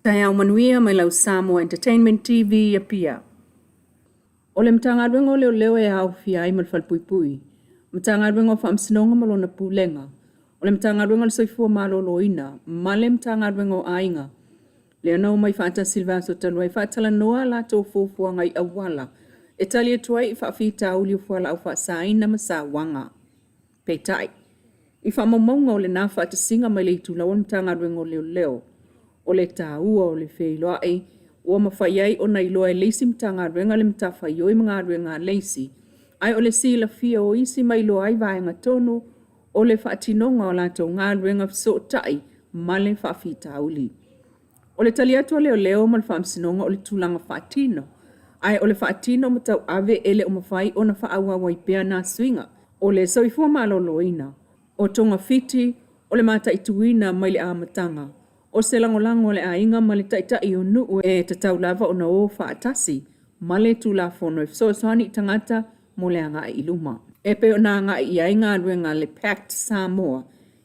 Taya manuia mai lau Samoa Entertainment TV ya pia. Ole mtangadwengo leo ya haufi ai malfalpuipui. Mtangadwengo famsinonga malona pulenga. Ole mtangadwengo soifua maloloina. Male mtangadwengo ainga. Leo mai fata Silvaso talwai fatala noa la tofufua ngai awala. Italia tuai fafita uli ufuala au fasaina masawanga. Peitai. Ifa mamonga ole nafa atasinga mai leitu lawan mtangadwengo leo. Ole taua ole feiloa e ua mawhaiai o Leilua e leisi mtanga renga le mtawhai oi mga renga leisi. Ai ole sila fia o isi mai loa ai vaenga tonu ole whaatinonga o lato ngā renga so tai male whaafita uli. Ole taliatua leo mal whaamsinonga ole tūlanga whaatino. Ai ole whaatino matau ave ele o mawhai o na whaawa waipea nā swinga. Ole soifua maloloina. O tonga fiti ole mata ituina mai le amatanga. O se langolango le ainga ma le taitai o nuu e te tau lava o na o whaatasi, ma le tū la whono e fsoaswani tangata mo le anga i luma. E pe o na anga i ainga ruenga le Pact Samoa,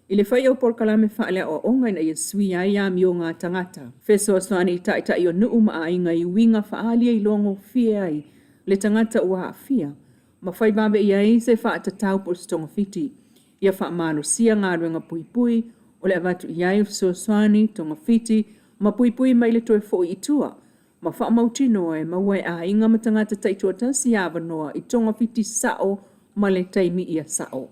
i le whai au porkalame whaale o onga ina i sui ai ami o ngā tangata. Fsoaswani taitai o nuu ma ainga i winga whaalia i longo fia ai, le tangata ua hafia, ma whai babe i ai se whaatatau po stonga fiti, ia whaamalo sia ngā ruenga pui, o le avatu iai fsoaswani, tonga fiti, ma pui mai le toe fo i tua. Ma wha mautino e mawai a inga matangata taitua tasi awanoa i tonga fiti sao ma le taimi ia sao.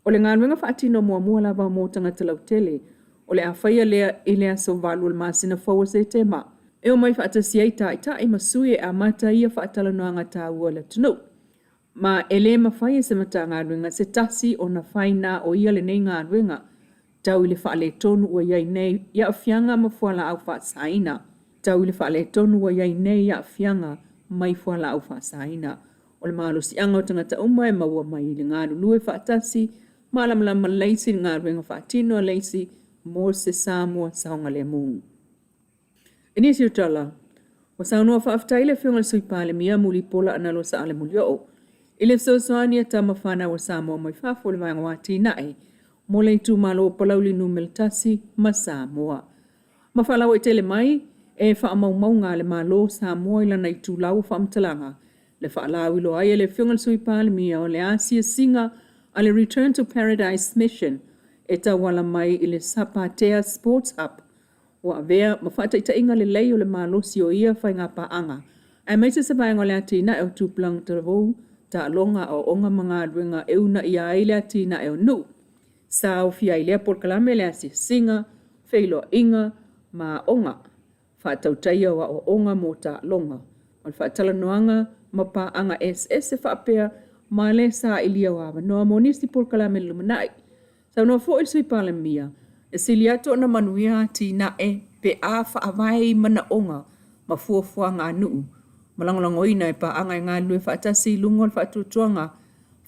O le ngāruenga whaatino mua lava mo tangata lautele, o le awhaia lea i lea so valu le masina faua se te ma. E o mai whaatasi ai tai masui e a mata ia whaatala noa ngata ua le tunu. Ma ele mawhai e se mata ngāruenga se tasi o na whaina o ia le nei ngāruenga, tau le whaale tonu ua iai nei ia awhianga ma fuala au whaasaina. Tau le whaale tonu ua iai nei ia awhianga mai fuala au whaasaina. O le mahalo si anga o tangata uma e maua mai le ngāru lue whaatasi, malamlama leisi ngā ruenga whaatino leisi mō se Samoa saonga le mungu. Inisi utala, wa saunua whaaftai le whionga le suipale mia muli pola analo sa ale muli o. Ile sosoani a tama whana wa Samoa mai whaafo le vanga wati nae, mo le tu malo palauli numeltasi ma Samoa. Ma whalawa i tele mai, e whaamau ngā le malo Samoa ila nei tu lau whaamtalanga. Le whaalawi lo ai le whiongal sui pālimia o le Asia Singa a le Return to Paradise Mission e ta wala mai i le Sapatea Sports Hub. Wa avea ma whaataita inga le lei o le malo si o ia whai ngā paanga. Ai meise se vai ngole atina e o tuplang taravou ta alonga o onga mga ruenga e una ia aile atina e o nu. Sao fia ilea porkalame le Asia Singa, feilo inga, ma onga. Whaatautaia wa o onga mo ta longa. Mal whaatala noanga, ma pa anga SS e whaapea, ma le sa ilia wawa. Noa monisi porkalame lumanai. Sao noa fo il sui pale mia. E siliato na manuia ti na e pe a whaavai mana onga, ma fuafua ngā nuu. Malangolangoina e pa anga e ngā lue whaatasi lungol whaatutuanga,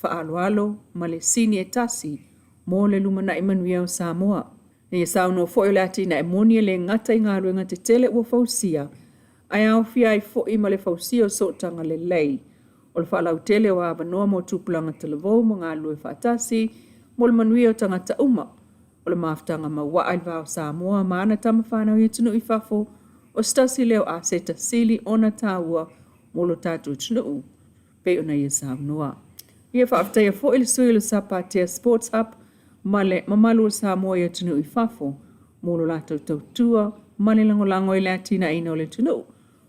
whaaloalo, ma le sini e tasi, mo le lumana i manuia o Samoa. E sao no fo le atina e monia le ngata i ngā ruenga te tele ua fausia. Ai au fia ai fo i ma le fausia o sotanga le lei. O le whaalau tele o awanoa mo tupulanga televou mo ngā lue whaatasi, mo le manuia o tangata uma. O le maftanga ma waa ilwa o Samoa ma ana tamawhanau i tunu i fafo, o stasi leo a seta sili ona tāua mo lo tātou tunu. Pe ona i sao noa. Ia whaaftai a fo ili sui le Sapatea Sports Hub, male mamalu Samoa ia tunu i fafo, molo lato tautua, male langolango i le atina ina o le tunu.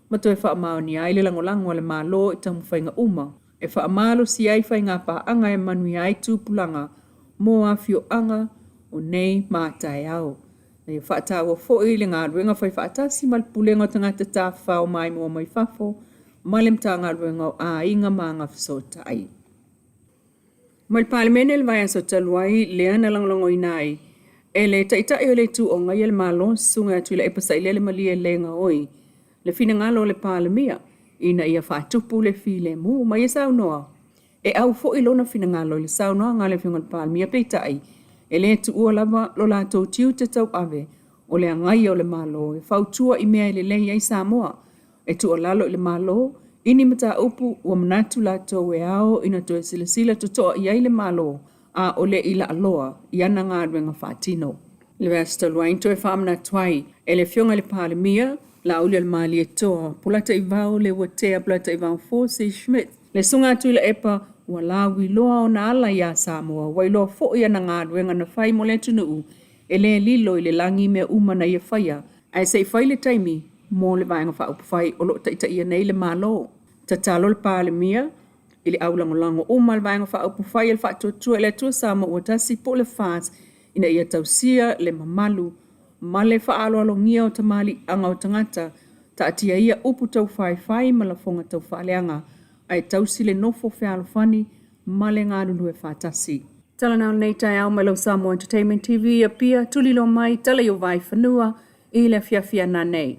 Mato e whaamao ni ai le langolango le malo i tamu whainga uma. E whaamalo si ai whainga pa anga e manui ai tūpulanga, mo a fio anga o nei mātai au. Na i whaatawa fo i le ngā ruenga whai whaatasi mal pulenga tangata tā whao mai mua mai fafo, male mta ngā ruenga o a inga maanga fisota ai. Mai palemene le vai aso taluai le ana langolango inai. E le taitai o le tu o ngai le malo sunga atu le epasai le malia le nga oi. Le fina ngalo le palemia ina ia whaatupu le file mu mai e sao noa. E au fo ilona fina ngalo le sao noa ngale fionga le palemia peitai. E le tu ua lava lo la tau tiu te tau ave o le angai o le malo e whautua i mea le lei ai Samoa. E tu o lalo i le malo ini mata upu ua manatu la tau e ao ina to e sila to toa i aile malo a ole ila aloa i ana ngā ruenga whaatino. Le vesta luain to e whaamana tuai, e le fionga le palemia, la uli al mali e toa, pulata I vau le watea pulata I vau Forse Schmidt. Le sunga atu le epa, wa la wiloa o na ala ia Samoa, wa iloa fo ia na ngāruenga na whai mo le tunu e le lilo I le langi mea umana ia whaia, ai sei whai le taimi, mo le vaenga wha upu whai o lo taita ia nei le malo. Ta talo le palemia, ili aulangolango umal vaenga wha upu whai el wha tuatua le tua Samoa o tasi po le whaas, ina ia tausia le mamalu, ma le whaalo alongia o tamali anga o tangata, ta atia ia upu tau whai ma la fonga tau whaaleanga, ai tausi le nofo whaalofani, ma le ngā nunu e whaatasi. Tala nao nei tai au mai lau Samoa Entertainment TV a pia tulilo mai tala yo vai whanua I le fiafia na nei.